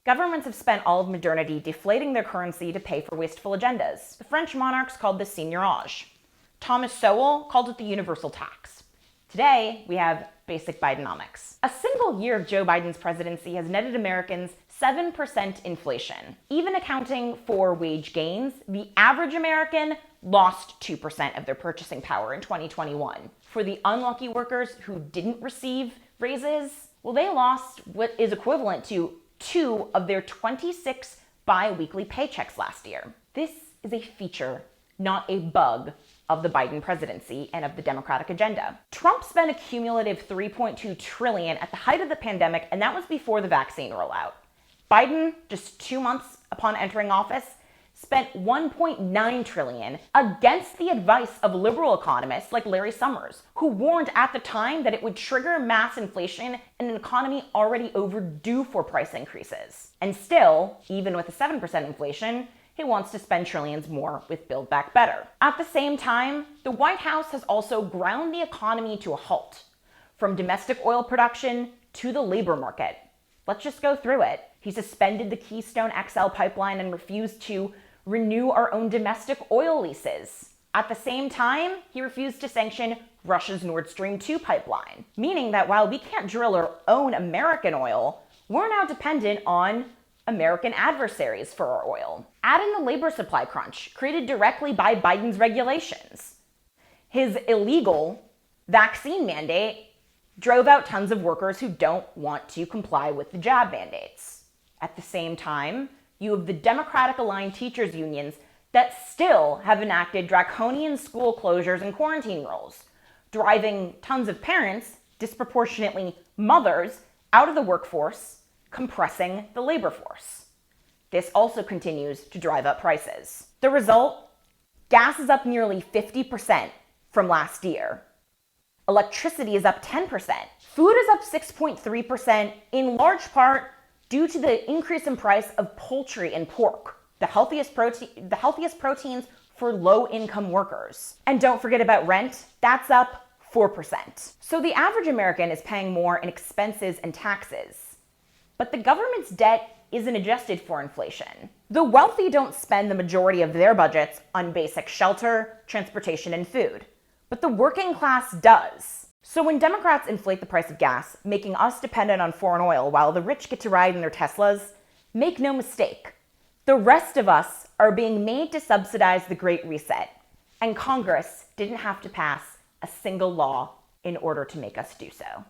Governments have spent all of modernity deflating their currency to pay for wasteful agendas. The French monarchs called this seigneurage. Thomas Sowell called it the universal tax. Today, we have basic Bidenomics. A single year of Joe Biden's presidency has netted Americans 7% inflation. Even accounting for wage gains, the average American lost 2% of their purchasing power in 2021. For the unlucky workers who didn't receive raises, well, they lost what is equivalent to 2 of their 26 bi-weekly paychecks last year. This is a feature, not a bug, of the Biden presidency and of the Democratic agenda. Trump spent a cumulative $3.2 trillion at the height of the pandemic, and that was before the vaccine rollout. Biden, just 2 months upon entering office, spent $1.9 trillion against the advice of liberal economists like Larry Summers, who warned at the time that it would trigger mass inflation in an economy already overdue for price increases. And still, even with a 7% inflation, he wants to spend trillions more with Build Back Better. At the same time, the White House has also ground the economy to a halt, from domestic oil production to the labor market. Let's just go through it. He suspended the Keystone XL pipeline and refused to renew our own domestic oil leases. At the same time, he refused to sanction Russia's Nord Stream 2 pipeline, meaning that while we can't drill or own American oil, we're now dependent on American adversaries for our oil. Add in the labor supply crunch created directly by Biden's regulations. His illegal vaccine mandate drove out tons of workers who don't want to comply with the jab mandates. At the same time, you have the Democratic-aligned teachers' unions that still have enacted draconian school closures and quarantine rules, driving tons of parents, disproportionately mothers, out of the workforce, compressing the labor force. This also continues to drive up prices. The result? Gas is up nearly 50% from last year. Electricity is up 10%. Food is up 6.3%, in large part due to the increase in price of poultry and pork, the healthiest proteins for low-income workers. And don't forget about rent, that's up 4%. So the average American is paying more in expenses and taxes. But the government's debt isn't adjusted for inflation. The wealthy don't spend the majority of their budgets on basic shelter, transportation, and food. But the working class does. So when Democrats inflate the price of gas, making us dependent on foreign oil while the rich get to ride in their Teslas, make no mistake, the rest of us are being made to subsidize the Great Reset, and Congress didn't have to pass a single law in order to make us do so.